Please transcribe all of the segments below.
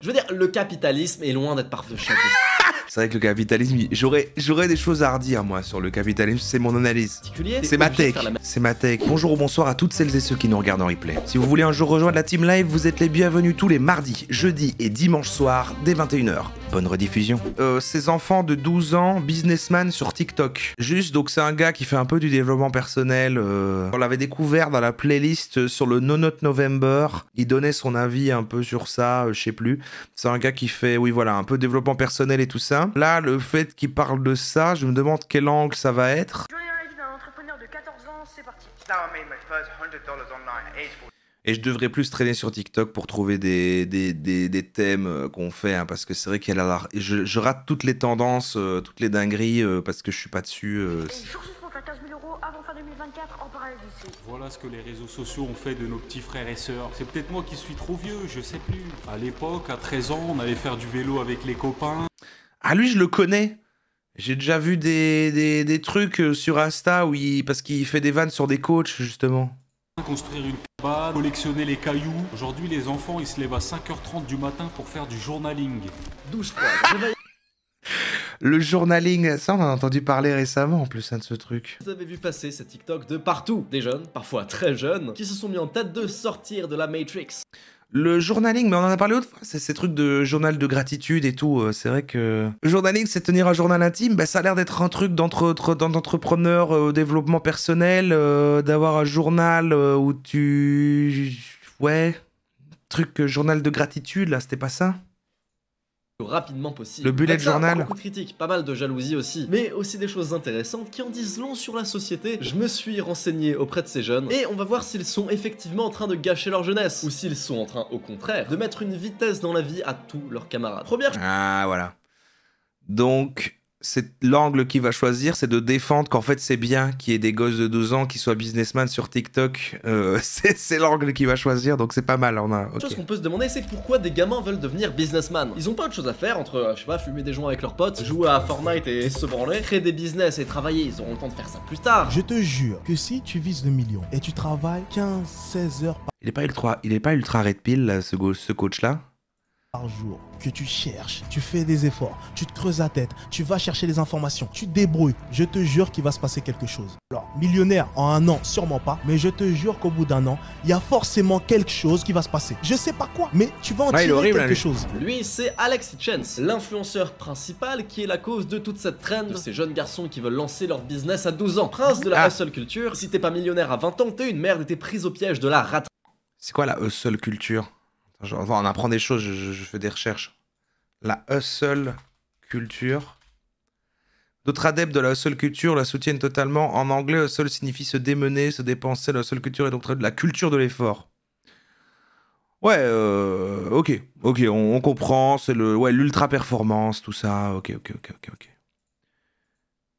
Je veux dire, le capitalisme est loin d'être parfait. C'est vrai que le capitalisme, j'aurais des choses à redire moi sur le capitalisme, c'est mon analyse. C'est ma tech, c'est ma tech. Bonjour ou bonsoir à toutes celles et ceux qui nous regardent en replay. Si vous voulez un jour rejoindre la team live, vous êtes les bienvenus tous les mardis, jeudis et dimanches soirs dès 21h. Bonne rediffusion. Ces enfants de 12 ans, businessman sur TikTok. Juste, donc c'est un gars qui fait un peu du développement personnel. On l'avait découvert dans la playlist sur le No Note November. Il donnait son avis un peu sur ça, je sais plus. C'est un gars qui fait, oui voilà, un peu développement personnel et tout ça. Là, le fait qu'il parle de ça, je me demande quel angle ça va être. D'un entrepreneur de 14 ans, c'est parti. Et je devrais plus traîner sur TikTok pour trouver des thèmes qu'on fait, hein, parce que c'est vrai qu'il y a je rate toutes les tendances, toutes les dingueries, parce que je suis pas dessus. Et une pour faire 15 000 € avant fin 2024 en parallèle d'ici. Voilà ce que les réseaux sociaux ont fait de nos petits frères et sœurs. C'est peut-être moi qui suis trop vieux, je sais plus. À l'époque, à 13 ans, on allait faire du vélo avec les copains. Ah lui, je le connais. J'ai déjà vu des trucs sur Insta où parce qu'il fait des vannes sur des coachs, justement. Construire une cabane, collectionner les cailloux. Aujourd'hui, les enfants, ils se lèvent à 5h30 du matin pour faire du journaling. Douche froide. Le journaling, ça on en a entendu parler récemment en plus, hein, de ce truc. Vous avez vu passer ces TikTok de partout. Des jeunes, parfois très jeunes, qui se sont mis en tête de sortir de la Matrix. Le journaling, mais on en a parlé autre fois, c'est ces trucs de journal de gratitude et tout, c'est vrai que... Le journaling, c'est tenir un journal intime, bah, ça a l'air d'être un truc d'entrepreneur au développement personnel, d'avoir un journal où tu... Ouais, truc journal de gratitude, là, c'était pas ça ? Rapidement possible. Le bullet Avec ça, journal. Beaucoup de critiques, pas mal de jalousie aussi, mais aussi des choses intéressantes qui en disent long sur la société. Je me suis renseigné auprès de ces jeunes et on va voir s'ils sont effectivement en train de gâcher leur jeunesse ou s'ils sont en train, au contraire, de mettre une vitesse dans la vie à tous leurs camarades. Première chose. Ah, voilà. Donc, c'est l'angle qu'il va choisir, c'est de défendre qu'en fait c'est bien qu'il y ait des gosses de 12 ans qui soient businessmen sur TikTok. C'est l'angle qu'il va choisir, donc c'est pas mal. Une chose qu'on peut se demander, c'est pourquoi des gamins veulent devenir businessman. Ils ont pas autre chose à faire entre, je sais pas, fumer des joints avec leurs potes, jouer à Fortnite et se branler, créer des business et travailler, ils auront le temps de faire ça plus tard. Je te jure que si tu vises le million et tu travailles 15-16 heures Il est pas ultra red pill, là, ce coach-là. par jour, que tu cherches, tu fais des efforts, tu te creuses la tête, tu vas chercher des informations, tu te débrouilles, je te jure qu'il va se passer quelque chose. Alors, millionnaire en un an, sûrement pas, mais je te jure qu'au bout d'un an, il y a forcément quelque chose qui va se passer. Je sais pas quoi, mais tu vas en tirer quelque chose. Lui, c'est Alex Hitchens, l'influenceur principal qui est la cause de toute cette trend de ces jeunes garçons qui veulent lancer leur business à 12 ans. Prince de la hustle culture, si t'es pas millionnaire à 20 ans, t'es une merde et t'es prise au piège de la rat. C'est quoi la hustle culture? On apprend des choses, je fais des recherches. La hustle culture. D'autres adeptes de la hustle culture la soutiennent totalement. En anglais, hustle signifie se démener, se dépenser. La hustle culture est donc de la culture de l'effort. Ouais, ok, on comprend. C'est l'ultra performance, tout ça. Ok.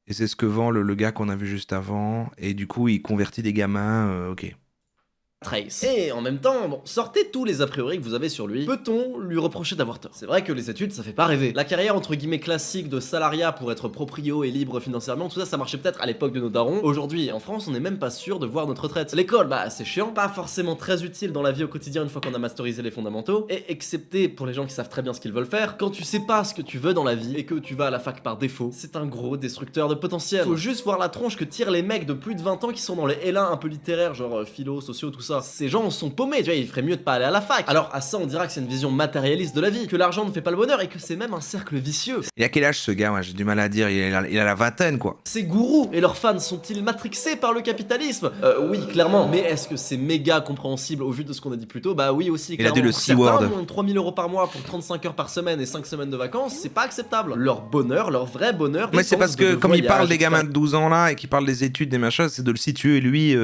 Et c'est ce que vend le gars qu'on a vu juste avant. Et du coup, il convertit des gamins. Ok. Trace. Et en même temps, bon, sortez tous les a priori que vous avez sur lui, peut-on lui reprocher d'avoir tort? C'est vrai que les études, ça fait pas rêver. La carrière entre guillemets classique de salariat pour être proprio et libre financièrement, tout ça, ça marchait peut-être à l'époque de nos darons. Aujourd'hui, en France, on n'est même pas sûr de voir notre retraite. L'école, bah c'est chiant, pas forcément très utile dans la vie au quotidien une fois qu'on a masterisé les fondamentaux, et excepté pour les gens qui savent très bien ce qu'ils veulent faire, quand tu sais pas ce que tu veux dans la vie et que tu vas à la fac par défaut, c'est un gros destructeur de potentiel. Faut juste voir la tronche que tirent les mecs de plus de 20 ans qui sont dans les L1 un peu littéraires, genre philo, sociaux, tout ça. Ces gens sont paumés, tu vois, il ferait mieux de pas aller à la fac. Alors à ça on dira que c'est une vision matérialiste de la vie, que l'argent ne fait pas le bonheur et que c'est même un cercle vicieux. Il a quel âge ce gars? Moi j'ai du mal à dire, il a la vingtaine quoi. Ces gourous et leurs fans sont-ils matrixés par le capitalisme? Oui, clairement. Mais est-ce que c'est méga compréhensible au vu de ce qu'on a dit plus tôt? Bah oui aussi, clairement. Il a dit le C-word. Certains ont 3000 € par mois pour 35 heures par semaine et 5 semaines de vacances, c'est pas acceptable. Leur bonheur, leur vrai bonheur. Mais c'est parce que comme il parle des gamins de 12 ans là et qu'il parle des études, des machins, c'est de le situer lui,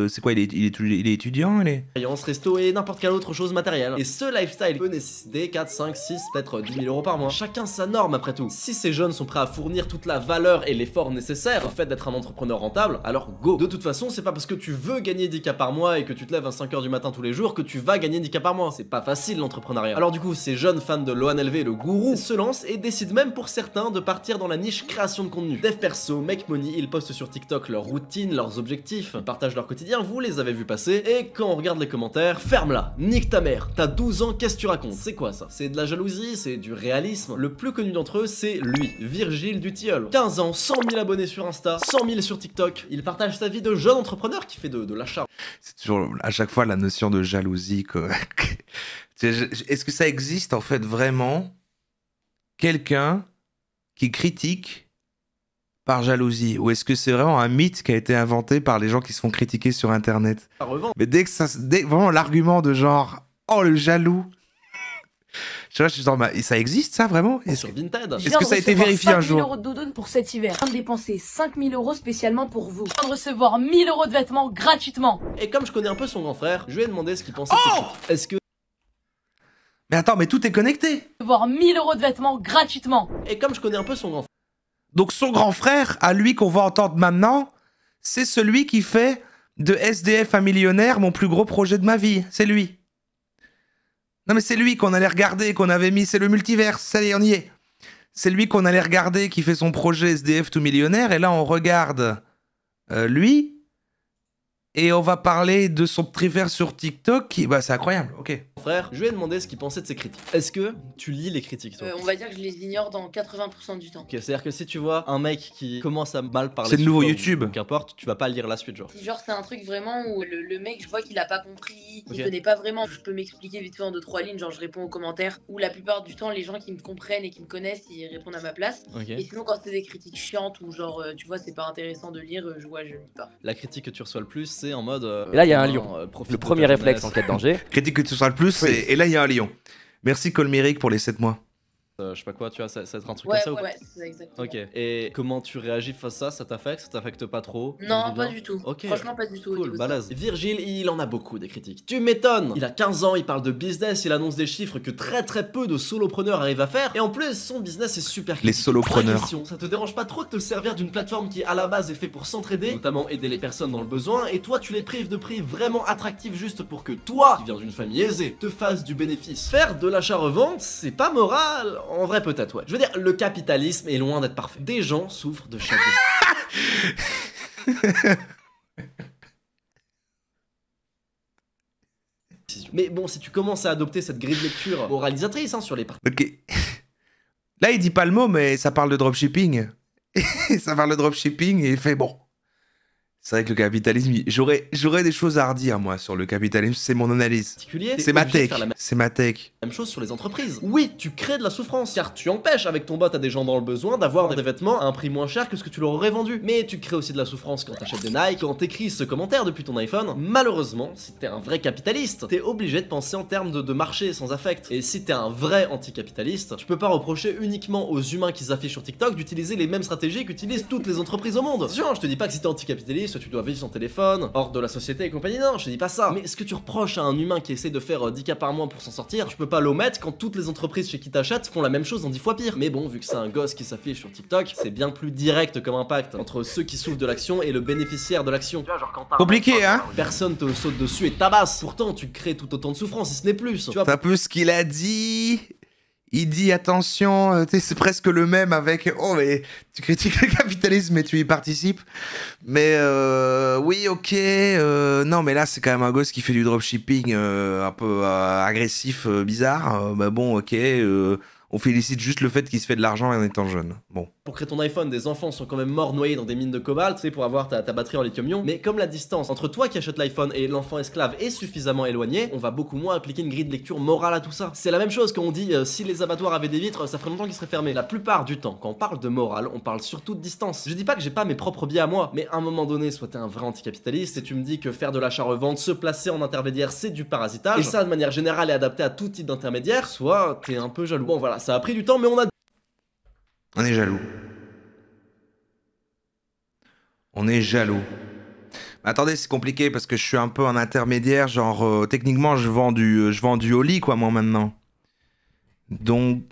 c'est quoi, il est étudiant, il est resto et n'importe quelle autre chose matérielle. Et ce lifestyle peut nécessiter 4, 5, 6, peut-être 10 000 € par mois. Chacun sa norme après tout. Si ces jeunes sont prêts à fournir toute la valeur et l'effort nécessaire au fait d'être un entrepreneur rentable, alors go. De toute façon, c'est pas parce que tu veux gagner 10K par mois et que tu te lèves à 5 h du matin tous les jours que tu vas gagner 10K par mois. C'est pas facile l'entrepreneuriat. Alors du coup, ces jeunes fans de Lohan LV, le gourou, se lancent et décident même pour certains de partir dans la niche création de contenu. Dev perso, make money, ils postent sur TikTok leurs routines, leurs objectifs, ils partagent leur quotidien, vous les avez vus passer, et Mais quand on regarde les commentaires, ferme-la, nique ta mère, t'as 12 ans, qu'est-ce que tu racontes? C'est quoi ça? C'est de la jalousie, c'est du réalisme. Le plus connu d'entre eux, c'est lui, Virgile Dutilleul. 15 ans, 100 000 abonnés sur Insta, 100 000 sur TikTok. Il partage sa vie de jeune entrepreneur qui fait de l'achat. C'est toujours à chaque fois la notion de jalousie, quoi. Est-ce que ça existe en fait vraiment quelqu'un qui critique par jalousie, ou est-ce que c'est vraiment un mythe qui a été inventé par les gens qui se font critiquer sur internet? Mais dès que vraiment l'argument de genre oh le jaloux, je suis genre, ça existe ça vraiment? Sur Vinted. Est-ce que ça a été vérifié un jour? 5 000 € de doudoune pour cet hiver. Je viens de dépenser 5 000 € spécialement pour vous. Je viens de recevoir 1 000 € de vêtements gratuitement. Et comme je connais un peu son grand frère, je lui ai demandé ce qu'il pensait de ses critiques. Est-ce que... Mais attends, mais tout est connecté. Recevoir 1 000 € de vêtements gratuitement. Et comme je connais un peu son grand frère. Donc son grand frère, à lui qu'on va entendre maintenant, c'est celui qui fait de SDF à millionnaire mon plus gros projet de ma vie. C'est lui. Non mais c'est lui qu'on allait regarder, qu'on avait mis, c'est le multiverse, ça y est, on y est. C'est lui qu'on allait regarder qui fait son projet SDF tout millionnaire, et là on regarde lui, et on va parler de son petit frère sur TikTok, qui, bah c'est incroyable, ok. Frère, je lui ai demandé ce qu'il pensait de ses critiques. Est-ce que tu lis les critiques, toi? On va dire que je les ignore dans 80% du temps. Ok, c'est-à-dire que si tu vois un mec qui commence à mal parler, c'est le nouveau YouTube. Qu'importe, tu vas pas lire la suite, genre. Genre c'est un truc vraiment où le mec, je vois qu'il a pas compris, il connaît pas vraiment. Je peux m'expliquer vite fait en 2-3 lignes, genre je réponds aux commentaires, où la plupart du temps les gens qui me comprennent et qui me connaissent, ils répondent à ma place. Et sinon quand c'est des critiques chiantes ou genre tu vois c'est pas intéressant de lire, je lis pas. La critique que tu reçois le plus, c'est en mode... et là il y a un lion, le premier réflexe en cas de danger. Critique que tu reçois le plus, oui. Et là il y a un lion. Merci Colméric pour les 7 mois. Je sais pas quoi, tu vois, ça va être un truc comme ça ouais, c'est exactement. Ok, et comment tu réagis face à ça? Ça t'affecte pas trop? Non, pas du tout. Ok. Franchement, pas du tout. Cool, balèze. Virgile, il en a beaucoup des critiques. Tu m'étonnes. Il a 15 ans, il parle de business, il annonce des chiffres que très peu de solopreneurs arrivent à faire. Et en plus, son business est super critique. Les solopreneurs. Ça te dérange pas trop de te servir d'une plateforme qui à la base est fait pour s'entraider, notamment aider les personnes dans le besoin, et toi tu les prives de prix vraiment attractifs juste pour que toi, qui viens d'une famille aisée, te fasses du bénéfice. Faire de l'achat-revente, c'est pas moral. En vrai peut-être, ouais. Je veux dire, le capitalisme est loin d'être parfait. Des gens souffrent de chaque Mais bon, si tu commences à adopter cette grille de lecture moralisatrice sur les parties... Ok. Là, il dit pas le mot, mais ça parle de dropshipping. Ça parle de dropshipping et il fait bon. C'est vrai que le capitalisme, j'aurais des choses à redire, moi, sur le capitalisme, c'est mon analyse. C'est ma tech, c'est ma tech. Même chose sur les entreprises. Oui, tu crées de la souffrance, car tu empêches avec ton bot à des gens dans le besoin d'avoir des vêtements à un prix moins cher que ce que tu leur aurais vendu. Mais tu crées aussi de la souffrance quand t'achètes des Nike, quand t'écris ce commentaire depuis ton iPhone. Malheureusement, si t'es un vrai capitaliste, t'es obligé de penser en termes de marché sans affect. Et si t'es un vrai anticapitaliste, tu peux pas reprocher uniquement aux humains qui s'affichent sur TikTok d'utiliser les mêmes stratégies qu'utilisent toutes les entreprises au monde. Sûr, je te dis pas que si t'es anticapitaliste, tu dois vivre son téléphone, hors de la société et compagnie, non, je te dis pas ça. Mais ce que tu reproches à un humain qui essaie de faire 10K par mois pour s'en sortir, tu peux pas l'omettre quand toutes les entreprises chez qui t'achètes font la même chose en 10 fois pire. Mais bon, vu que c'est un gosse qui s'affiche sur TikTok, c'est bien plus direct comme impact entre ceux qui souffrent de l'action et le bénéficiaire de l'action. Compliqué, hein? Personne te saute dessus et tabasse. Pourtant, tu crées tout autant de souffrance, si ce n'est plus. Tu vois, c'est un peu ce qu'il a dit. Il dit attention, c'est presque le même avec oh mais tu critiques le capitalisme mais tu y participes. Mais oui ok, non mais là c'est quand même un gosse qui fait du dropshipping un peu agressif, bizarre. Bah bon ok, on félicite juste le fait qu'il se fait de l'argent en étant jeune. Bon. Pour créer ton iPhone, des enfants sont quand même morts noyés dans des mines de cobalt, tu sais, pour avoir ta batterie en lithium-ion. Mais comme la distance entre toi qui achètes l'iPhone et l'enfant esclave est suffisamment éloignée, on va beaucoup moins appliquer une grille de lecture morale à tout ça. C'est la même chose quand on dit si les abattoirs avaient des vitres, ça ferait longtemps qu'ils seraient fermés. La plupart du temps, quand on parle de morale, on parle surtout de distance. Je dis pas que j'ai pas mes propres biais à moi, mais à un moment donné, soit t'es un vrai anticapitaliste et tu me dis que faire de l'achat-revente, se placer en intermédiaire, c'est du parasitage, et ça de manière générale est adapté à tout type d'intermédiaire, soit t'es un peu jaloux. Bon voilà, ça a pris du temps, mais on est jaloux. On est jaloux. Mais attendez, c'est compliqué parce que je suis un peu un intermédiaire, genre techniquement je vends du Oli quoi moi maintenant. Donc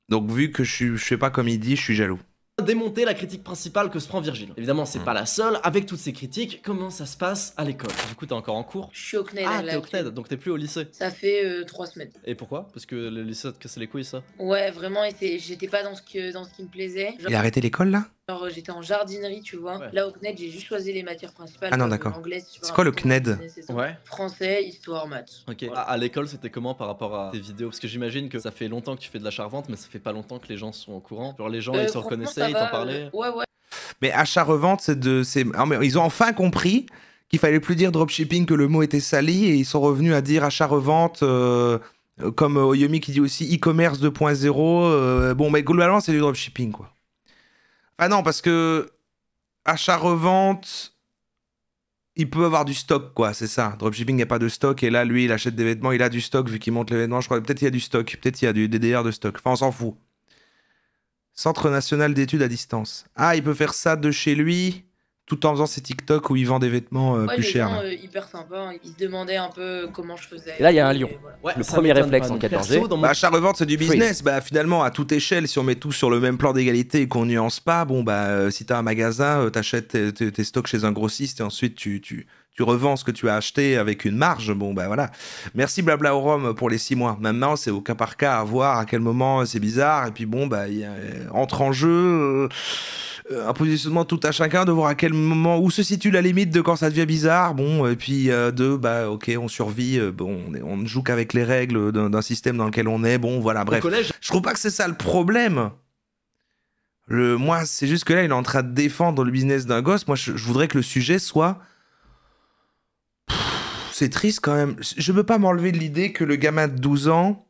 vu que je fais pas comme il dit, je suis jaloux. Démonter la critique principale que se prend Virgile. Évidemment, c'est pas la seule. Avec toutes ces critiques, comment ça se passe à l'école? Du coup, t'es encore en cours? Je suis au CNED. Ah, t'es au CNED, donc t'es plus au lycée? Ça fait 3 semaines. Et pourquoi? Parce que le lycée te cassait les couilles, ça? Ouais, vraiment, j'étais pas dans ce qui me plaisait. Il a arrêté l'école, là? Genre j'étais en jardinerie, tu vois. Ouais. Là au CNED, j'ai juste choisi les matières principales. Ah non, d'accord. C'est quoi le CNED? Ouais. Français, histoire, maths. Ok. Voilà. À l'école, c'était comment par rapport à tes vidéos? Parce que j'imagine que ça fait longtemps que tu fais de l'achat-revente, mais ça fait pas longtemps que les gens sont au courant. Genre les gens, ils se reconnaissaient, ils t'en parlaient. Ouais. Mais achat-revente, ils ont enfin compris qu'il fallait plus dire dropshipping, que le mot était sali, et ils sont revenus à dire achat-revente, comme Oyomi qui dit aussi e-commerce 2.0. Bon, mais globalement, c'est du dropshipping, quoi. Ah non, parce que achat-revente, il peut avoir du stock, quoi, c'est ça. Dropshipping, il n'y a pas de stock, et là, lui, il achète des vêtements, il a du stock, vu qu'il monte les vêtements, je crois. Peut-être il y a du stock, peut-être il y a du DDR de stock. Enfin, on s'en fout. Centre national d'études à distance. Ah, il peut faire ça de chez lui, tout en faisant ses TikTok où il vend des vêtements plus chers. Ouais, hyper sympa. Ils se demandaient un peu comment je faisais. Et là, il y a un lion. Voilà. Ouais, le premier réflexe en cas de danger. Bah, achat-revente, c'est du business. Bah, finalement, à toute échelle, si on met tout sur le même plan d'égalité et qu'on nuance pas, bon, bah, si t'as un magasin, t'achètes tes stocks chez un grossiste et ensuite tu revends ce que tu as acheté avec une marge. Bon, bah voilà. Merci Blabla au Rhum pour les 6 mois. Maintenant, c'est au cas par cas à voir à quel moment c'est bizarre. Et puis bon, bah, entre en jeu un positionnement tout à chacun de voir à quel moment, où se situe la limite de quand ça devient bizarre. Bon, et puis bah, ok, on survit. Bon, on ne joue qu'avec les règles d'un système dans lequel on est. Bon, voilà, bref. Je trouve pas que c'est ça le problème. Moi, c'est juste que là, il est en train de défendre le business d'un gosse. Moi, je voudrais que le sujet soit... C'est triste quand même. Je veux pas m'enlever de l'idée que le gamin de 12 ans,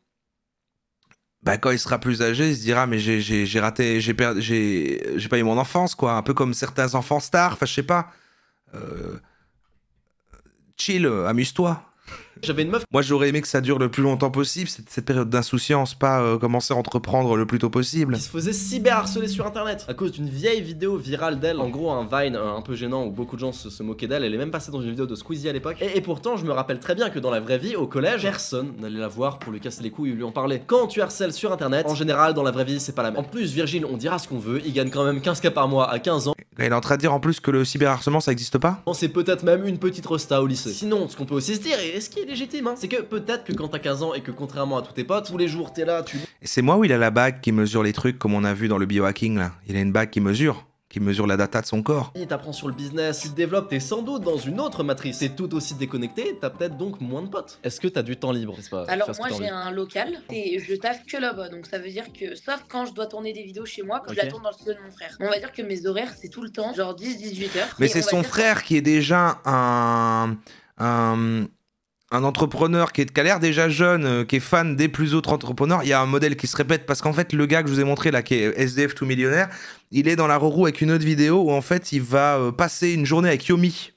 bah, quand il sera plus âgé, il se dira mais j'ai raté, j'ai pas eu mon enfance, quoi. Un peu comme certains enfants stars. Enfin, je sais pas. Chill, amuse-toi. J'avais une meuf. Moi, j'aurais aimé que ça dure le plus longtemps possible, cette période d'insouciance, pas commencer à entreprendre le plus tôt possible. Qui se faisait cyberharceler sur internet à cause d'une vieille vidéo virale d'elle. En gros, un Vine un peu gênant où beaucoup de gens se moquaient d'elle. Elle est même passée dans une vidéo de Squeezie à l'époque. Et pourtant, je me rappelle très bien que dans la vraie vie, au collège, personne n'allait la voir pour lui casser les couilles ou lui en parler. Quand tu harcèles sur internet, en général, dans la vraie vie, c'est pas la même. En plus, Virgile, on dira ce qu'on veut, il gagne quand même 15K par mois à 15 ans. Il est en train de dire en plus que le cyberharcèlement, ça existe pas? C'est peut-être même une petite resta au lycée. Sinon, ce qu'on peut aussi se dire, et ce qui est légitime, hein, c'est que peut-être que quand t'as 15 ans et que contrairement à tous tes potes, tous les jours t'es là, tu... Et c'est moi où il a la bague qui mesure les trucs comme on a vu dans le biohacking là. Il a une bague qui mesure la data de son corps. Il t'apprend sur le business, tu te développes, t'es sans doute dans une autre matrice. T'es tout aussi déconnecté, t'as peut-être donc moins de potes. Est-ce que t'as du temps libre? Alors moi j'ai un local et je taffe que là-bas, donc ça veut dire que, sauf quand je dois tourner des vidéos chez moi, que je la tourne dans le studio de mon frère. On va dire que mes horaires c'est tout le temps, genre 10-18 heures. Mais c'est son frère qui est déjà un entrepreneur qui a l'air déjà jeune, qui est fan des plus autres entrepreneurs. Il y a un modèle qui se répète parce qu'en fait, le gars que je vous ai montré là, qui est SDF tout millionnaire, il est dans la roue avec une autre vidéo où en fait, il va passer une journée avec Yomi,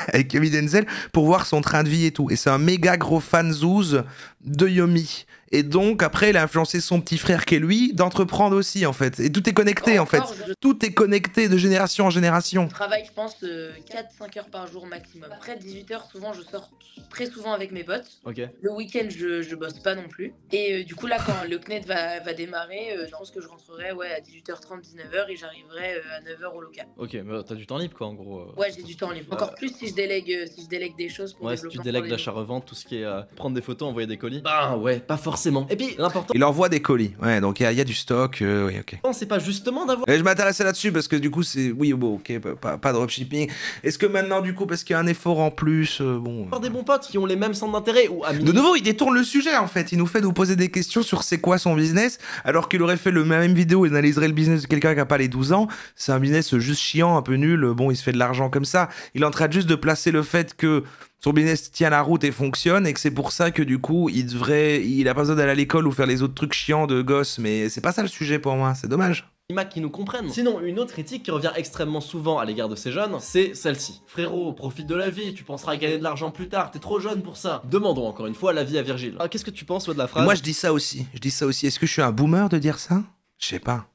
avec Yomi Denzel, pour voir son train de vie et tout. Et c'est un méga gros fan zouze de Yomi. Et donc, après, il a influencé son petit frère qui est lui d'entreprendre aussi, en fait. Et tout est connecté, en fait. Tout est connecté de génération en génération. Je travaille, je pense, 4-5 heures par jour maximum. Après 18 heures, souvent, je sors très souvent avec mes potes. Okay. Le week-end, je bosse pas non plus. Et du coup, là, quand le CNED va démarrer, je pense que je rentrerai à 18h30, 19h et j'arriverai à 9h au local. Ok, mais t'as du temps libre, quoi, en gros. Ouais, j'ai du temps libre. Encore plus si je délègue des choses pour développer. Ouais, si tu délègues l'achat-revente, tout ce qui est prendre des photos, envoyer des colis. Bah ouais, pas forcément. Et puis, l'important... Il envoie des colis. Ouais, donc il y a du stock. Oui, ok. Non, c'est pas justement d'avoir... Et je m'intéressais là-dessus parce que du coup, c'est... Oui, bon, ok, pas de dropshipping. Est-ce que maintenant, du coup, parce qu'il y a un effort en plus, bon... Avoir des bons potes qui ont les mêmes centres d'intérêt ou amis... De nouveau, il détourne le sujet, en fait. Il nous fait nous poser des questions sur c'est quoi son business, alors qu'il aurait fait le même vidéo et analyserait le business de quelqu'un qui a pas les 12 ans. C'est un business juste chiant, un peu nul. Bon, il se fait de l'argent comme ça. Il est en train juste de placer le fait que son business tient la route et fonctionne, et que c'est pour ça que du coup, il a pas besoin d'aller à l'école ou faire les autres trucs chiants de gosse, mais c'est pas ça le sujet pour moi, c'est dommage. Qui nous comprennent. Sinon, une autre critique qui revient extrêmement souvent à l'égard de ces jeunes, c'est celle-ci. Frérot, profite de la vie, tu penseras à gagner de l'argent plus tard, t'es trop jeune pour ça. Demandons encore une fois l'avis à Virgile. Alors, qu'est-ce que tu penses, toi, de la phrase? Moi, je dis ça aussi. Est-ce que je suis un boomer de dire ça? Je sais pas.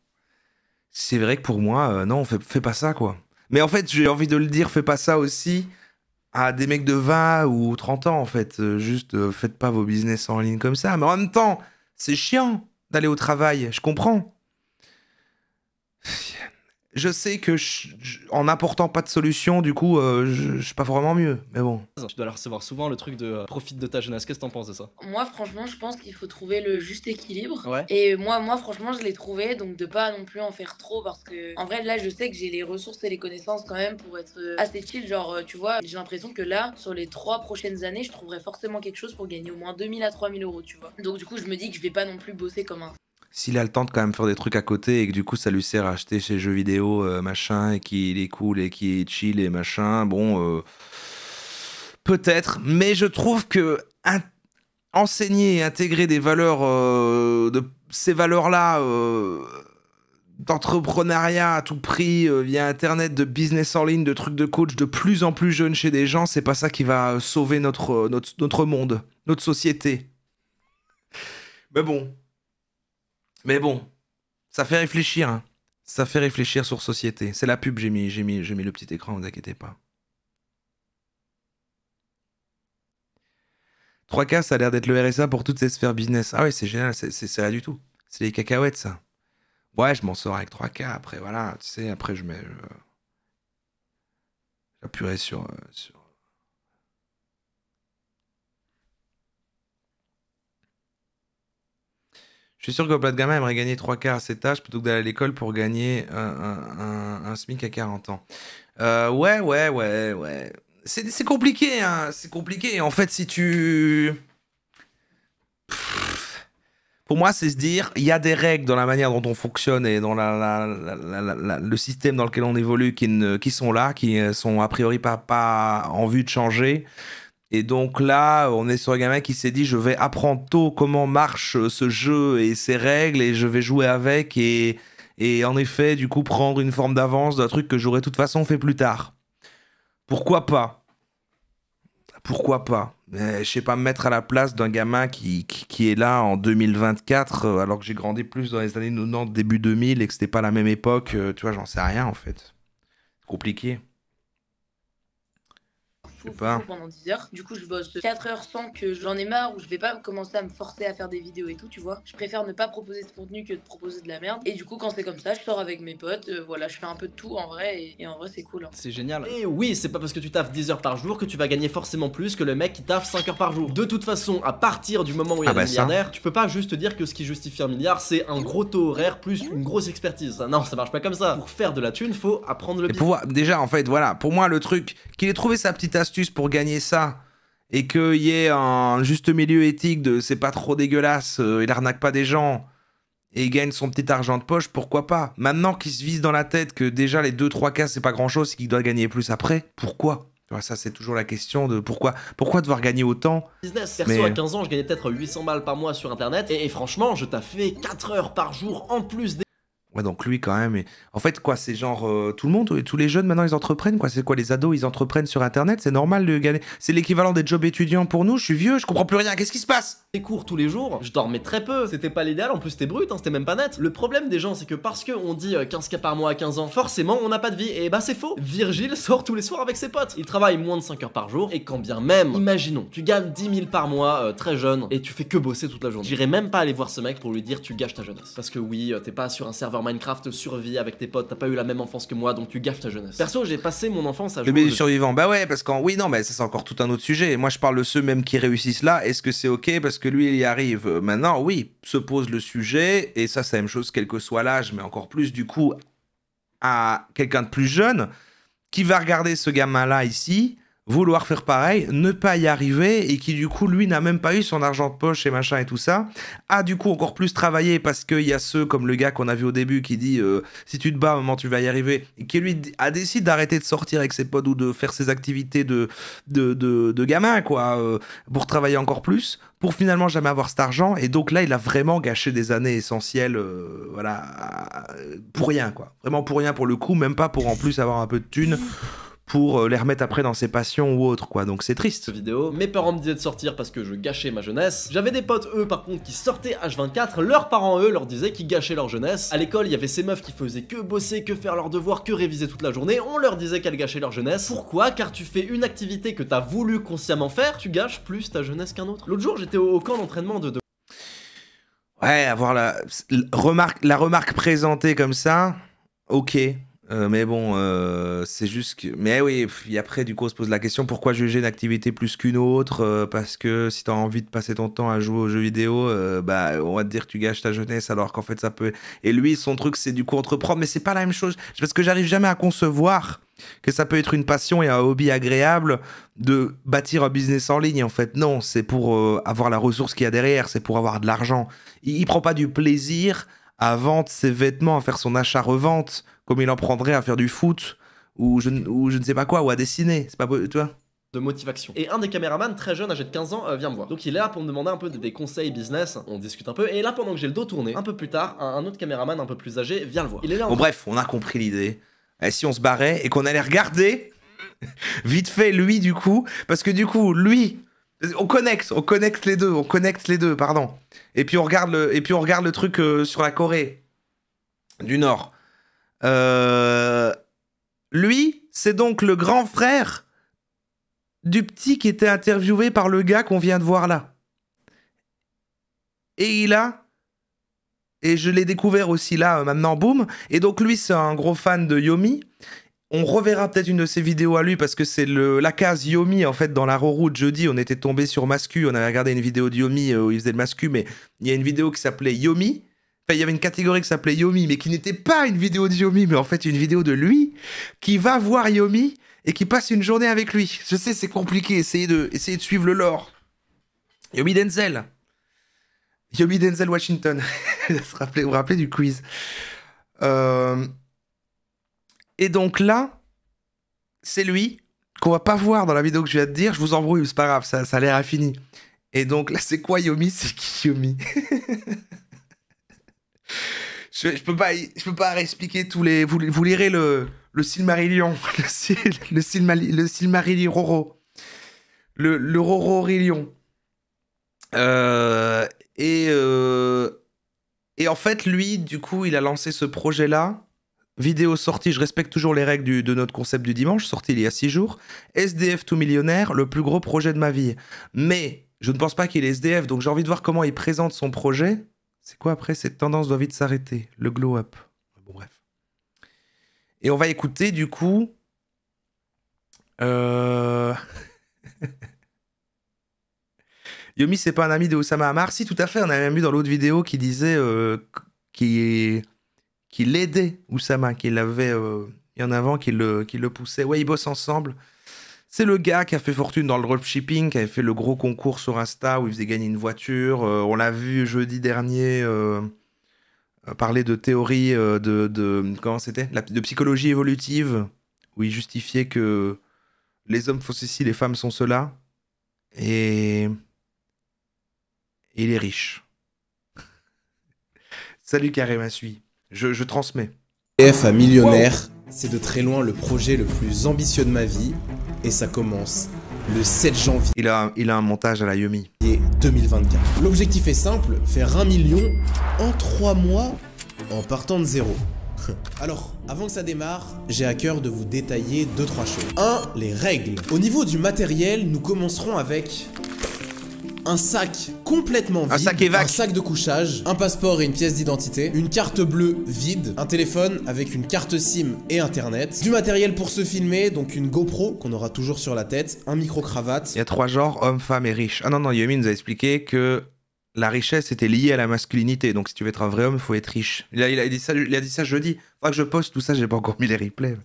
C'est vrai que pour moi, non, fais pas ça, quoi. Mais en fait, j'ai envie de le dire, fais pas ça aussi à des mecs de 20 ou 30 ans, en fait. Juste, faites pas vos business en ligne comme ça. Mais en même temps, c'est chiant d'aller au travail, je comprends. je sais que en n'apportant pas de solution, du coup, je suis pas vraiment mieux. Mais bon. Tu dois la recevoir souvent, le truc de profite de ta jeunesse. Qu'est-ce que t'en penses de ça? Moi, franchement, je pense qu'il faut trouver le juste équilibre. Ouais. Et moi, franchement, je l'ai trouvé. Donc, de pas non plus en faire trop. Parce que, en vrai, là, je sais que j'ai les ressources et les connaissances quand même pour être assez chill. Genre, tu vois, j'ai l'impression que là, sur les 3 prochaines années, je trouverai forcément quelque chose pour gagner au moins 2000 à 3000 euros, tu vois. Donc, du coup, je me dis que je vais pas non plus bosser comme un. S'il a le temps de quand même faire des trucs à côté et que du coup ça lui sert à acheter ses jeux vidéo machin et qu'il est cool et qu'il est chill et machin, bon, peut-être. Mais je trouve que enseigner et intégrer des valeurs, ces valeurs-là d'entrepreneuriat à tout prix via internet, de business en ligne, de trucs de coach de plus en plus jeunes chez des gens, c'est pas ça qui va sauver notre monde, notre société. Mais bon, ça fait réfléchir, hein. Ça fait réfléchir sur société. C'est la pub, j'ai mis le petit écran, ne vous inquiétez pas. 3K, ça a l'air d'être le RSA pour toutes ces sphères business. Ah ouais, c'est génial, c'est rien du tout. C'est les cacahuètes, ça. Ouais, je m'en sors avec 3K, après, voilà, tu sais, après je mets... J'appuierai sur... Je suis sûr que le plat de gamin aimerait gagner 3K à cet âge plutôt que d'aller à l'école pour gagner un SMIC à 40 ans. Ouais. C'est compliqué, hein. C'est compliqué. En fait, si tu... Pour moi, c'est se dire, il y a des règles dans la manière dont on fonctionne et dans le système dans lequel on évolue qui sont là, qui sont a priori pas en vue de changer. Et donc là, on est sur un gamin qui s'est dit, je vais apprendre tôt comment marche ce jeu et ses règles et je vais jouer avec et en effet, du coup, prendre une forme d'avance d'un truc que j'aurais de toute façon fait plus tard. Pourquoi pas? Pourquoi pas? Mais je sais pas me mettre à la place d'un gamin qui est là en 2024 alors que j'ai grandi plus dans les années 90, début 2000 et que c'était pas la même époque. Tu vois, j'en sais rien en fait. C'est compliqué. Pendant 10 heures. Du coup, je bosse 4 heures sans que j'en ai marre ou je vais pas commencer à me forcer à faire des vidéos et tout, tu vois. Je préfère ne pas proposer ce contenu que de proposer de la merde. Et du coup, quand c'est comme ça, je sors avec mes potes. Voilà, je fais un peu de tout en vrai et en vrai, c'est cool. Hein. C'est génial. Et oui, c'est pas parce que tu taffes 10 heures par jour que tu vas gagner forcément plus que le mec qui taffe 5 heures par jour. De toute façon, à partir du moment où il y a des milliardaires, tu peux pas juste dire que ce qui justifie un milliard, c'est un gros taux horaire plus une grosse expertise. Non, ça marche pas comme ça. Pour faire de la thune, faut apprendre le pouvoir. Déjà, en fait, voilà, pour moi, le truc, qu'il ait trouvé sa petite astuce pour gagner ça, et qu'il y ait un juste milieu éthique de c'est pas trop dégueulasse, il arnaque pas des gens et il gagne son petit argent de poche, pourquoi pas? Maintenant qu'il se vise dans la tête que déjà les 2-3K c'est pas grand chose et qu'il doit gagner plus après, pourquoi? Ça c'est toujours la question de pourquoi devoir gagner autant. Business. Perso, à 15 ans je gagnais peut-être 800 balles par mois sur internet et franchement je taffais 4 heures par jour en plus des... Ouais, donc lui quand même. En fait, quoi, c'est genre tout le monde, tous les jeunes maintenant ils entreprennent, quoi. C'est quoi, les ados ils entreprennent sur internet, c'est normal de gagner. C'est l'équivalent des jobs étudiants pour nous. Je suis vieux, je comprends plus rien. Qu'est-ce qui se passe? Des cours tous les jours, je dormais très peu. C'était pas l'idéal, en plus c'était brut, hein, c'était même pas net. Le problème des gens, c'est que parce qu'on dit 15K par mois à 15 ans, forcément on n'a pas de vie. Et bah c'est faux. Virgile sort tous les soirs avec ses potes. Il travaille moins de 5 heures par jour. Et quand bien même, imaginons, tu gagnes 10 000 par mois, très jeune, et tu fais que bosser toute la journée. J'irais même pas aller voir ce mec pour lui dire tu gâches ta jeunesse. Parce que oui, t'es pas sur un serveur Minecraft survie avec tes potes, t'as pas eu la même enfance que moi, donc tu gâches ta jeunesse. Perso, j'ai passé mon enfance à jouer... Le du survivant, bah ouais, parce qu'en... Oui, non, mais ça c'est encore tout un autre sujet. Moi je parle de ceux même qui réussissent là, est-ce que c'est ok parce que lui il y arrive? Maintenant, oui, se pose le sujet, et ça c'est la même chose quel que soit l'âge, mais encore plus du coup à quelqu'un de plus jeune, qui va regarder ce gamin-là ici, vouloir faire pareil, ne pas y arriver, et qui du coup lui n'a même pas eu son argent de poche et machin et tout ça, a du coup encore plus travaillé parce qu'il y a ceux comme le gars qu'on a vu au début qui dit si tu te bats, à un moment tu vas y arriver, et qui lui a décidé d'arrêter de sortir avec ses potes ou de faire ses activités de gamin quoi, pour travailler encore plus, pour finalement jamais avoir cet argent, et donc là il a vraiment gâché des années essentielles, voilà, pour rien quoi, vraiment pour rien pour le coup, même pas pour en plus avoir un peu de thunes pour les remettre après dans ses passions ou autres quoi, donc c'est triste. Vidéo, mes parents me disaient de sortir parce que je gâchais ma jeunesse. J'avais des potes eux par contre qui sortaient H24, leurs parents eux leur disaient qu'ils gâchaient leur jeunesse. À l'école il y avait ces meufs qui faisaient que bosser, que faire leurs devoirs, que réviser toute la journée, on leur disait qu'elles gâchaient leur jeunesse. Pourquoi? Car tu fais une activité que t'as voulu consciemment faire, tu gâches plus ta jeunesse qu'un autre. L'autre jour j'étais au camp d'entraînement de... Ouais, avoir la remarque présentée comme ça, ok. Mais bon, c'est juste que... Mais oui, et après, du coup, on se pose la question, pourquoi juger une activité plus qu'une autre parce que si t'as envie de passer ton temps à jouer aux jeux vidéo, bah, on va te dire que tu gâches ta jeunesse, alors qu'en fait, ça peut... Et lui, son truc, c'est du coup entreprendre, mais c'est pas la même chose. Parce que j'arrive jamais à concevoir que ça peut être une passion et un hobby agréable de bâtir un business en ligne, en fait. Non, c'est pour avoir la ressource qu'il y a derrière, c'est pour avoir de l'argent. Il prend pas du plaisir à vendre ses vêtements, à faire son achat-revente, comme il en prendrait à faire du foot, ou je ne sais pas quoi, ou à dessiner. C'est pas... Tu vois ? De motivation. Et un des caméramans, très jeune, âgé de 15 ans, vient me voir. Donc il est là pour me demander un peu des conseils business, on discute un peu, et là pendant que j'ai le dos tourné, un peu plus tard, un autre caméraman un peu plus âgé vient le voir. Il est là bon bref, on a compris l'idée. Et si on se barrait et qu'on allait regarder, vite fait lui du coup, parce que du coup, lui... On connecte les deux, pardon. Et puis on regarde le truc sur la Corée du Nord. Lui, c'est donc le grand frère du petit qui était interviewé par le gars qu'on vient de voir là. Et je l'ai découvert aussi là, maintenant, boum. Et donc lui, c'est un gros fan de Yomi. On reverra peut-être une de ses vidéos à lui parce que c'est la case Yomi en fait dans la Roroute jeudi. On était tombé sur Mascu, on avait regardé une vidéo de Yomi où il faisait le Mascu, mais il y a une vidéo qui s'appelait Yomi. Enfin, il y avait une catégorie qui s'appelait Yomi, mais qui n'était pas une vidéo de Yomi, mais en fait une vidéo de lui qui va voir Yomi et qui passe une journée avec lui. Je sais, c'est compliqué, essayez de suivre le lore. Yomi Denzel Washington. Vous vous rappelez du quiz. Et donc là, c'est lui qu'on va pas voir dans la vidéo que je viens de dire. Je vous embrouille, c'est pas grave, ça a l'air infini. Et donc là, c'est quoi Yomi? C'est qui Yomi? je peux pas réexpliquer tous les... Vous lirez le Silmarillion, le Silmarillion Roro. Le Rororillion. Et en fait, lui, du coup, il a lancé ce projet-là. Vidéo sortie, je respecte toujours les règles de notre concept du dimanche, sorti il y a 6 jours. SDF tout millionnaire, le plus gros projet de ma vie. Mais je ne pense pas qu'il est SDF, donc j'ai envie de voir comment il présente son projet. C'est quoi après? Cette tendance doit vite s'arrêter. Le glow up. Bon, bref. Et on va écouter du coup... Yomi, c'est pas un ami de Oussama Hamar? Si, tout à fait. On a même vu dans l'autre vidéo qui disait qu'il aidait Oussama, qu'il l'avait mis en avant, qu'il le poussait. Ouais, ils bossent ensemble. C'est le gars qui a fait fortune dans le dropshipping, qui avait fait le gros concours sur Insta où il faisait gagner une voiture. On l'a vu jeudi dernier parler de théorie comment c'était? De psychologie évolutive, où il justifiait que les hommes font ceci, les femmes sont cela. Et il est riche. Salut Karim Asui. Je transmets. SDF à millionnaire, c'est de très loin le projet le plus ambitieux de ma vie. Et ça commence le 7 janvier. Il a un montage à la Yomi. 2024. L'objectif est simple, faire 1 million en 3 mois en partant de zéro. Alors, avant que ça démarre, j'ai à cœur de vous détailler 2-3 choses. 1. Les règles. Au niveau du matériel, nous commencerons avec... un sac complètement vide, un sac de couchage, un passeport et une pièce d'identité, une carte bleue vide, un téléphone avec une carte SIM et internet, du matériel pour se filmer, donc une GoPro qu'on aura toujours sur la tête, un micro-cravate. Il y a 3 genres, homme, femme et riche. Ah non, Yomi nous a expliqué que la richesse était liée à la masculinité, donc si tu veux être un vrai homme, il faut être riche. Il a dit ça jeudi. Faudra que je poste tout ça, j'ai pas encore mis les replays.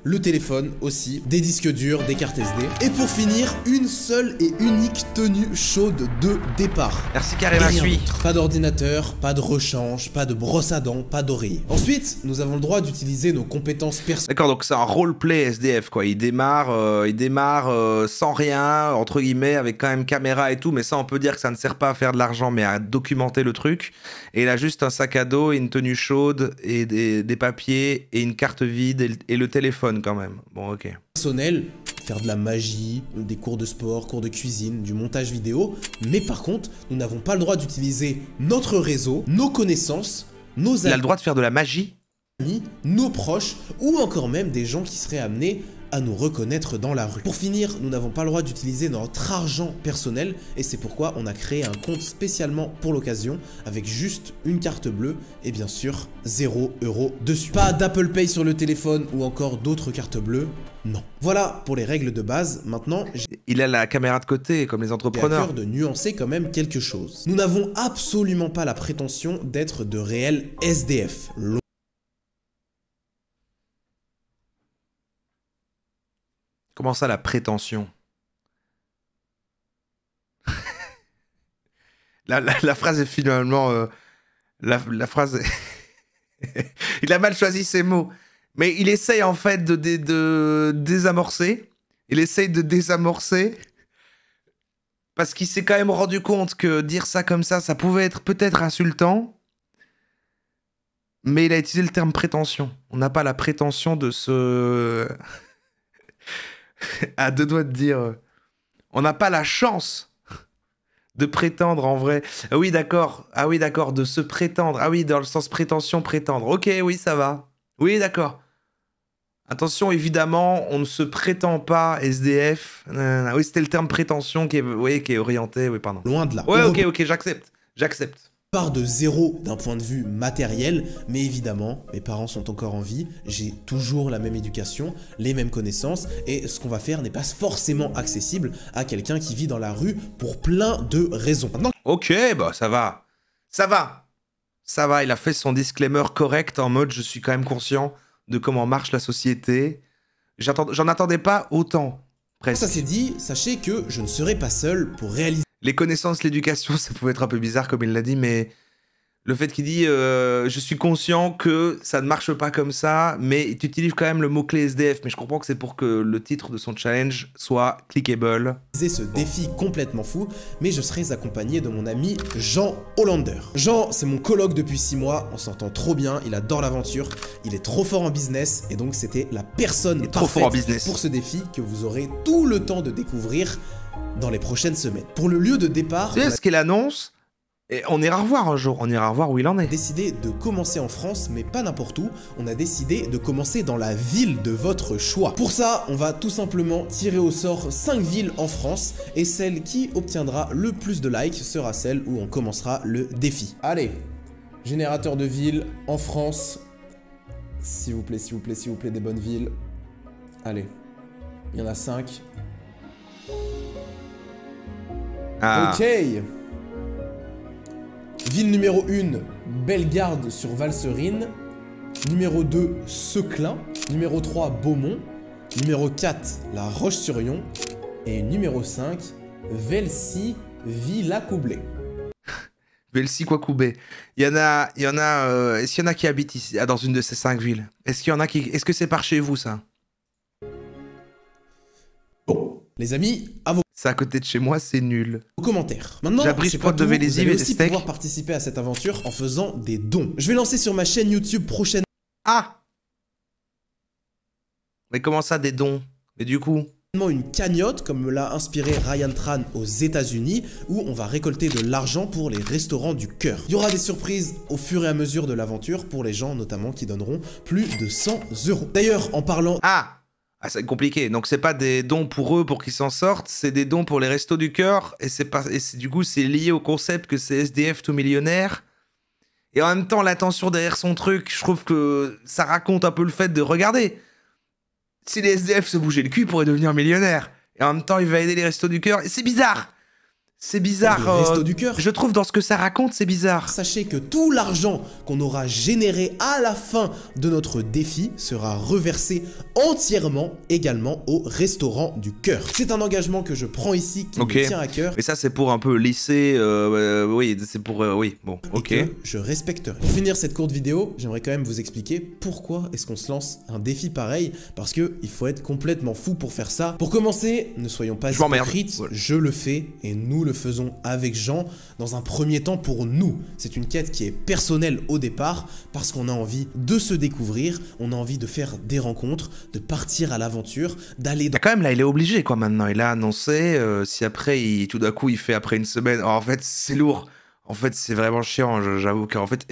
Le téléphone aussi, des disques durs, des cartes SD. Et pour finir, une seule et unique tenue chaude de départ. Merci Karim Asui. Pas d'ordinateur, pas de rechange, pas de brosse à dents, pas d'oreiller. Ensuite, nous avons le droit d'utiliser nos compétences personnelles. D'accord, donc c'est un roleplay SDF quoi. Il démarre sans rien, entre guillemets, avec quand même caméra et tout, mais ça on peut dire que ça ne sert pas à faire de l'argent, mais à documenter le truc. Et il a juste un sac à dos, et une tenue chaude, et des papiers, et une carte vide, et le téléphone quand même. Bon, ok. Personnel, faire de la magie, des cours de sport, cours de cuisine, du montage vidéo. Mais par contre, nous n'avons pas le droit d'utiliser notre réseau, nos connaissances, nos amis. Il a le droit de faire de la magie? Nos proches, ou encore même des gens qui seraient amenés à nous reconnaître dans la rue. Pour finir, nous n'avons pas le droit d'utiliser notre argent personnel et c'est pourquoi on a créé un compte spécialement pour l'occasion avec juste une carte bleue et bien sûr 0 € dessus. Pas d'Apple Pay sur le téléphone ou encore d'autres cartes bleues, non. Voilà pour les règles de base. Maintenant, il a la caméra de côté comme les entrepreneurs. J'ai à cœur de nuancer quand même quelque chose. Nous n'avons absolument pas la prétention d'être de réels SDF. Comment ça, la prétention? la phrase est finalement... la phrase... Il a mal choisi ses mots. Mais il essaye en fait de désamorcer. Il essaye de désamorcer. Parce qu'il s'est quand même rendu compte que dire ça comme ça pouvait être peut-être insultant. Mais il a utilisé le terme prétention. On n'a pas la prétention de se... à deux doigts de dire... On n'a pas la chance de prétendre en vrai. Ah oui, d'accord. Ah oui, d'accord. De se prétendre. Ah oui, dans le sens prétention, prétendre. Ok, oui, ça va. Oui, d'accord. Attention, évidemment, on ne se prétend pas SDF. Oui, c'était le terme prétention qui est orienté. Oui, pardon. Loin de là. Ouais, ok, j'accepte. J'accepte. Part de zéro d'un point de vue matériel, mais évidemment, mes parents sont encore en vie, j'ai toujours la même éducation, les mêmes connaissances, et ce qu'on va faire n'est pas forcément accessible à quelqu'un qui vit dans la rue pour plein de raisons. Maintenant... Ok, bah ça va. Ça va. Ça va, il a fait son disclaimer correct en mode je suis quand même conscient de comment marche la société. J'en attendais pas autant, presque. Ça c'est dit, sachez que je ne serai pas seul pour réaliser... Les connaissances, l'éducation, ça pouvait être un peu bizarre comme il l'a dit, mais le fait qu'il dit je suis conscient que ça ne marche pas comme ça, mais tu utilises quand même le mot-clé SDF, mais je comprends que c'est pour que le titre de son challenge soit clickable. Ce défi complètement fou, mais je serai accompagné de mon ami Jean Hollander. Jean, c'est mon coloc depuis 6 mois, on s'entend trop bien, il adore l'aventure, il est trop fort en business, et donc c'était la personne parfaite pour ce défi que vous aurez tout le temps de découvrir dans les prochaines semaines. Pour le lieu de départ... Tu sais ce qu'il annonce? Et on ira revoir un jour, on ira voir où il en est. On a décidé de commencer en France, mais pas n'importe où. On a décidé de commencer dans la ville de votre choix. Pour ça, on va tout simplement tirer au sort 5 villes en France, et celle qui obtiendra le plus de likes sera celle où on commencera le défi. Allez, générateur de villes en France. S'il vous plaît, s'il vous plaît, s'il vous plaît, des bonnes villes. Allez, il y en a 5. Ah. Ok. Ville numéro 1, Bellegarde sur Valserine. Numéro 2, Seclin. Numéro 3, Beaumont. Numéro 4, La Roche-sur-Yon. Et numéro 5, Velcy-Villacoublay. Velcy-Quacoubé. Est-ce qu'il y en a qui habitent ici, dans une de ces 5 villes? Est-ce qu'il y en a qui... Est-ce que c'est par chez vous, ça? Bon, les amis, à vos... C'est à côté de chez moi, c'est nul. Aux commentaires. Maintenant, c'est pas tout, vous allez aussi pouvoir participer à cette aventure en faisant des dons. Je vais lancer sur ma chaîne YouTube prochainement. Ah! Mais comment ça, des dons? Mais du coup... Une cagnotte, comme me l'a inspiré Ryan Tran aux États-Unis, où on va récolter de l'argent pour les restaurants du cœur. Il y aura des surprises au fur et à mesure de l'aventure pour les gens notamment qui donneront plus de 100 €. D'ailleurs, en parlant... Ah, c'est compliqué. Donc, c'est pas des dons pour eux pour qu'ils s'en sortent, c'est des dons pour les restos du cœur. Et du coup, c'est lié au concept que c'est SDF tout millionnaire. Et en même temps, l'attention derrière son truc, je trouve que ça raconte un peu le fait de regarder. Si les SDF se bougeaient le cul, ils pourraient devenir millionnaires. Et en même temps, il va aider les restos du cœur. Et c'est bizarre. C'est bizarre. Restos du cœur. Je trouve dans ce que ça raconte, c'est bizarre. Sachez que tout l'argent qu'on aura généré à la fin de notre défi sera reversé entièrement également au restaurant du cœur. C'est un engagement que je prends ici qui me tient à cœur. Et ça, c'est pour un peu lisser. Oui, c'est pour. Oui, bon, ok. Et que je respecterai. Pour finir cette courte vidéo, j'aimerais quand même vous expliquer pourquoi est-ce qu'on se lance un défi pareil. Parce que il faut être complètement fou pour faire ça. Pour commencer, ne soyons pas hypocrites. Je le fais et nous le faisons avec Jean dans un premier temps pour nous. C'est une quête qui est personnelle au départ parce qu'on a envie de se découvrir, on a envie de faire des rencontres, de partir à l'aventure, d'aller dans... Quand même là il est obligé quoi maintenant, il a annoncé, si après tout d'un coup il fait après une semaine, en fait c'est lourd, en fait c'est vraiment chiant, j'avoue qu'en fait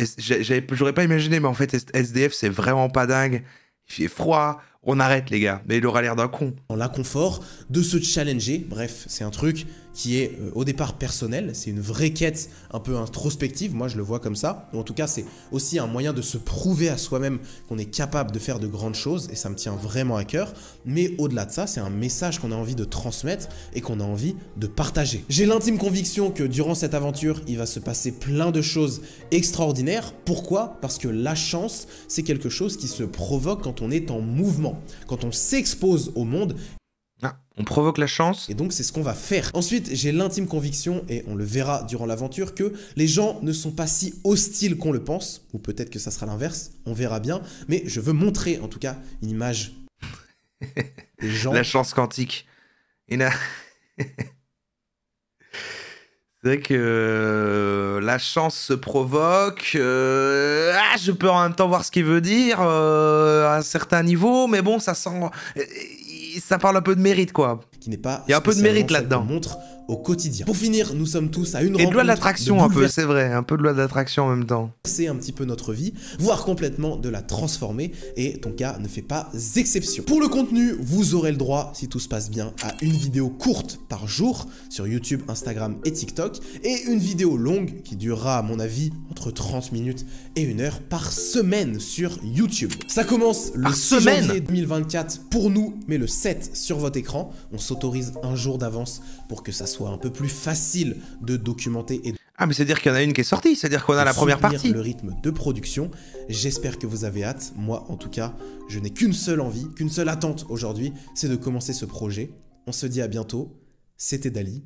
j'aurais pas imaginé mais en fait SDF c'est vraiment pas dingue, il fait froid, on arrête les gars. Mais il aura l'air d'un con. Dans l'inconfort de se challenger. Bref, c'est un truc qui est au départ personnel. C'est une vraie quête un peu introspective. Moi, je le vois comme ça. Ou en tout cas, c'est aussi un moyen de se prouver à soi-même qu'on est capable de faire de grandes choses. Et ça me tient vraiment à cœur. Mais au-delà de ça, c'est un message qu'on a envie de transmettre et qu'on a envie de partager. J'ai l'intime conviction que durant cette aventure, il va se passer plein de choses extraordinaires. Pourquoi? Parce que la chance, c'est quelque chose qui se provoque quand on est en mouvement, quand on s'expose au monde. Ah, on provoque la chance. Et donc c'est ce qu'on va faire. Ensuite, j'ai l'intime conviction, et on le verra durant l'aventure, que les gens ne sont pas si hostiles qu'on le pense, ou peut-être que ça sera l'inverse, on verra bien, mais je veux montrer en tout cas une image des gens. La chance quantique. C'est vrai que la chance se provoque. Je peux en même temps voir ce qu'il veut dire à un certain niveau, mais bon, ça sent. Ça parle un peu de mérite, quoi. Qui n'est pas. Il y a un peu de mérite là-dedans. Montre au quotidien. Pour finir, nous sommes tous à une rencontre. Et de loi de l'attraction un peu, c'est vrai, un peu de loi de l'attraction en même temps. C'est un petit peu notre vie, voire complètement de la transformer, et ton cas ne fait pas exception. Pour le contenu, vous aurez le droit, si tout se passe bien, à une vidéo courte par jour sur YouTube, Instagram et TikTok, et une vidéo longue qui durera à mon avis entre 30 minutes et 1 heure par semaine sur YouTube. Ça commence le 6 janvier 2024 pour nous, mais le 7 sur votre écran. On s'autorise un jour d'avance pour que ça soit un peu plus facile de documenter et Ah, mais c'est-à-dire qu'il y en a une qui est sortie, c'est-à-dire qu'on a la première partie. Le rythme de production. J'espère que vous avez hâte. Moi, en tout cas, je n'ai qu'une seule envie, qu'une seule attente aujourd'hui, c'est de commencer ce projet. On se dit à bientôt. C'était Dali.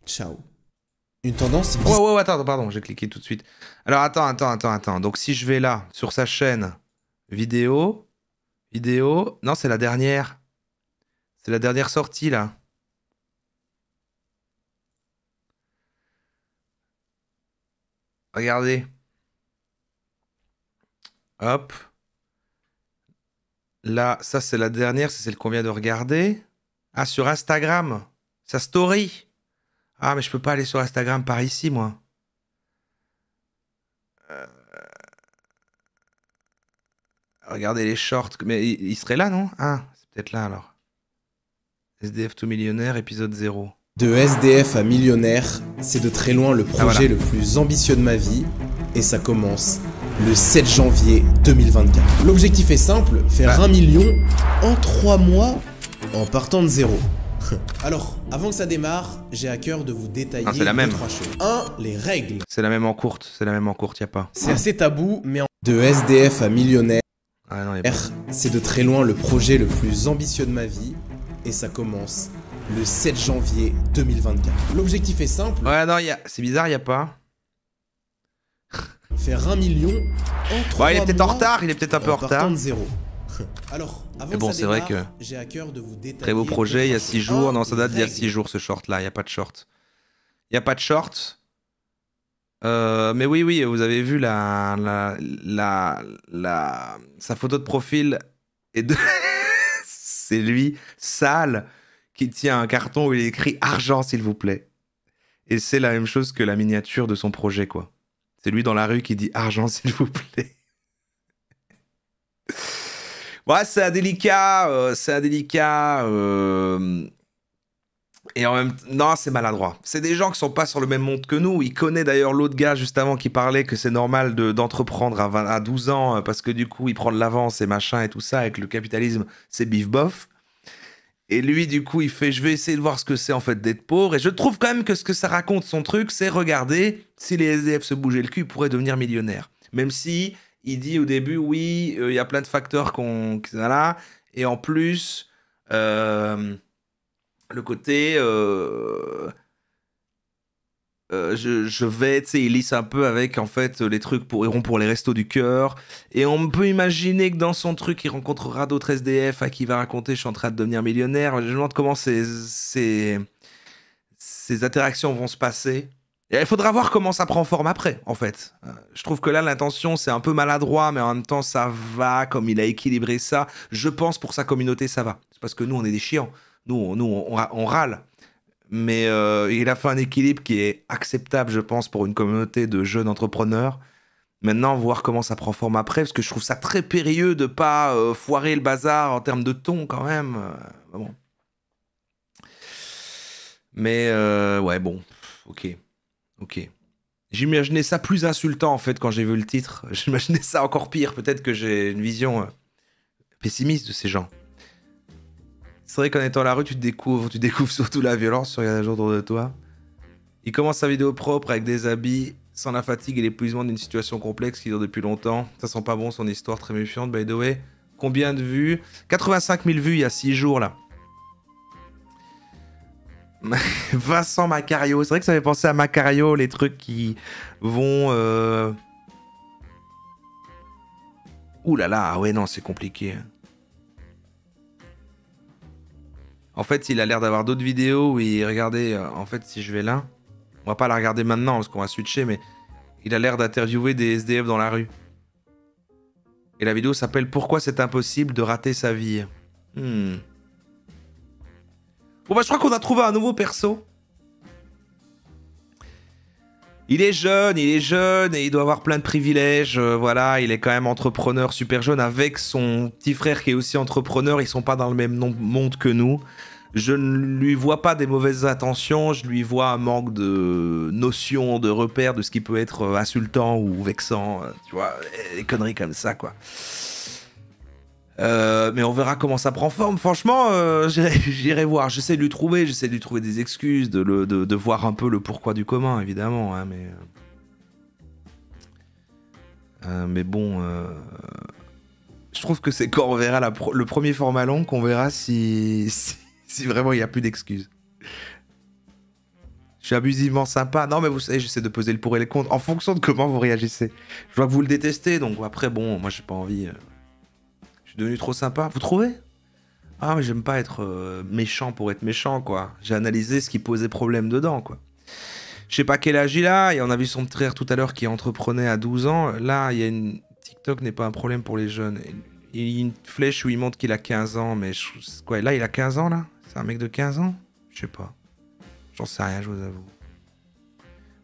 Ciao. Une tendance... Ouais, attends, pardon, j'ai cliqué tout de suite. Alors, attends. Donc, si je vais là, sur sa chaîne, vidéo... Non, c'est la dernière. C'est la dernière sortie, là. Regardez. Hop. Là, ça c'est la dernière, c'est celle qu'on vient de regarder. Ah, sur Instagram. Sa story. Ah, mais je peux pas aller sur Instagram par ici, moi. Regardez les shorts. Mais il serait là, non? Ah, c'est peut-être là, alors. SDF tout millionnaire, épisode 0. De SDF à millionnaire, c'est de très loin le projet le plus ambitieux de ma vie, et ça commence le 7 janvier 2024. L'objectif est simple, faire 1 million en 3 mois en partant de zéro. Alors, avant que ça démarre, j'ai à cœur de vous détailler 2-3 choses. 1. Les règles. C'est la même en courte, y a pas. C'est assez tabou, mais de SDF à millionnaire, c'est de très loin le projet le plus ambitieux de ma vie, et ça commence le 7 janvier 2024. L'objectif est simple. Ouais, non, c'est bizarre, y a pas. Faire 1 million en 3 mois. Il est peut-être en retard, il est peut-être un peu en retard. De zéro. Alors, avant mais bon, c'est vrai que j'ai à cœur de vous détailler. Très beau projet, il y a 6 jours. Non, ça date d'il y a 6 jours ce short là, il n'y a pas de short. Il n'y a pas de short. Mais oui, vous avez vu sa photo de profil et de. C'est lui, sale, qui tient un carton où il est écrit argent, s'il vous plaît. Et c'est la même chose que la miniature de son projet, quoi. C'est lui dans la rue qui dit argent, s'il vous plaît. Ouais, c'est indélicat. Et en même temps, non, c'est maladroit. C'est des gens qui sont pas sur le même monde que nous. Il connaît d'ailleurs l'autre gars, juste avant, qui parlait que c'est normal d'entreprendre à 12 ans parce que du coup, il prend de l'avance et machin et tout ça. Avec le capitalisme, c'est bif-bof. Et lui, du coup, il fait « Je vais essayer de voir ce que c'est en fait d'être pauvre. » Et je trouve quand même que ce que ça raconte, son truc, c'est « Regardez, si les SDF se bougeaient le cul, ils pourraient devenir millionnaires. » Même si il dit au début « Oui, il y a plein de facteurs voilà. Et en plus... le côté je vais, tu sais, il lisse un peu avec en fait les trucs iront pour les restos du cœur, et on peut imaginer que dans son truc il rencontrera d'autres SDF à qui il va raconter je suis en train de devenir millionnaire. Je me demande comment ces interactions vont se passer. Et il faudra voir comment ça prend forme après, en fait. Je trouve que là, l'intention, c'est un peu maladroit, mais en même temps, ça va, comme il a équilibré ça. Je pense pour sa communauté, ça va. C'est parce que nous, on est des chiants. Nous, on râle. Mais il a fait un équilibre qui est acceptable, je pense, pour une communauté de jeunes entrepreneurs. Maintenant, voir comment ça prend forme après, parce que je trouve ça très périlleux de pas foirer le bazar en termes de ton quand même. Bon. Mais ouais, bon, ok. J'imaginais ça plus insultant en fait quand j'ai vu le titre. J'imaginais ça encore pire. Peut-être que j'ai une vision pessimiste de ces gens. C'est vrai qu'en étant à la rue, tu découvres surtout la violence sur les gens autour de toi. Il commence sa vidéo propre avec des habits, sans la fatigue et l'épuisement d'une situation complexe qui dure depuis longtemps. Ça sent pas bon son histoire très méfiante, by the way. Combien de vues? 85 000 vues il y a 6 jours là. Vincent Macario, c'est vrai que ça fait penser à Macario, les trucs qui vont... Ouh là là, ouais non, c'est compliqué. En fait, il a l'air d'avoir d'autres vidéos où il... Regardez, en fait, si je vais là... On va pas la regarder maintenant parce qu'on va switcher, mais... Il a l'air d'interviewer des SDF dans la rue. Et la vidéo s'appelle « Pourquoi c'est impossible de rater sa vie ?» Bon bah je crois qu'on a trouvé un nouveau perso. Il est jeune et il doit avoir plein de privilèges. Voilà, il est quand même entrepreneur super jeune avec son petit frère qui est aussi entrepreneur. Ils sont pas dans le même monde que nous. Je ne lui vois pas des mauvaises intentions. Je lui vois un manque de notion, de repère de ce qui peut être insultant ou vexant. Tu vois, des conneries comme ça quoi. Mais on verra comment ça prend forme. Franchement, j'irai voir. J'essaie de lui trouver des excuses, de voir un peu le pourquoi du comment, évidemment. Hein, mais bon, je trouve que c'est quand on verra le premier format long qu'on verra si vraiment il n'y a plus d'excuses. Je suis abusivement sympa. Non, mais vous savez, j'essaie de peser le pour et le contre en fonction de comment vous réagissez. Je vois que vous le détestez, donc après, bon, moi j'ai pas envie. Je suis devenu trop sympa. Vous trouvez? Ah, mais j'aime pas être méchant pour être méchant, quoi. J'ai analysé ce qui posait problème dedans, quoi. Je sais pas quel âge il a, et on a vu son frère tout à l'heure qui entreprenait à 12 ans. Là, il y a une... TikTok n'est pas un problème pour les jeunes. Il y a une flèche où il montre qu'il a 15 ans, mais quoi, là, il a 15 ans, là? C'est un mec de 15 ans? Je sais pas. J'en sais rien, je vous avoue.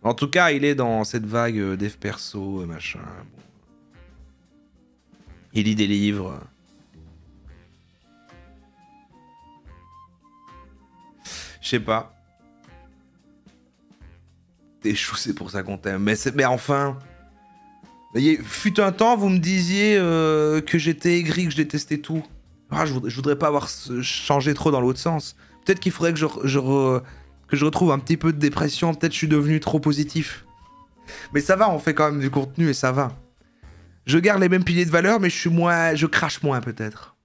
En tout cas, il est dans cette vague dev perso, machin. Bon. Il lit des livres. Je sais pas. T'es chou, c'est pour ça qu'on t'aime. Mais enfin... Fut un temps, vous me disiez que j'étais aigri, que je détestais tout. Ah, je voudrais pas avoir changé trop dans l'autre sens. Peut-être qu'il faudrait que je retrouve un petit peu de dépression. Peut-être que je suis devenu trop positif. Mais ça va, on fait quand même du contenu et ça va. Je garde les mêmes piliers de valeur, mais je crache moins peut-être.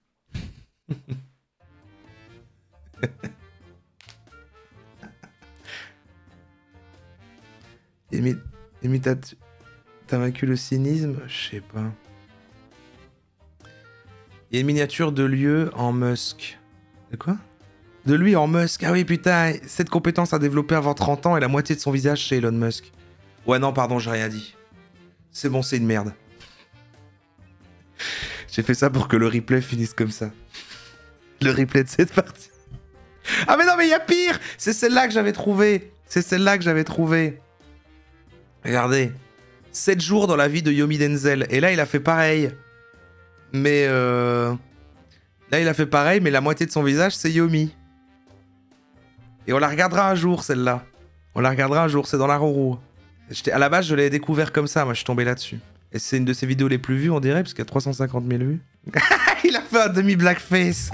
T'as vaincu le cynisme? Je sais pas. Il y a une miniature de lieu en Musk. De quoi? De lui en Musk. Ah oui, putain, cette compétence à développer avant 30 ans et la moitié de son visage chez Elon Musk. Ouais, non, pardon, j'ai rien dit. C'est bon, c'est une merde. J'ai fait ça pour que le replay finisse comme ça. Le replay de cette partie. Ah mais non, mais il y a pire! C'est celle-là que j'avais trouvée. Regardez. 7 jours dans la vie de Yomi Denzel. Et là, il a fait pareil. Mais là, il a fait pareil, mais la moitié de son visage, c'est Yomi. Et on la regardera un jour, celle-là. C'est dans la Roro. À la base, je l'ai découvert comme ça. Moi, je suis tombé là-dessus. Et c'est une de ses vidéos les plus vues, on dirait, parce qu'il y a 350 000 vues. Il a fait un demi-blackface.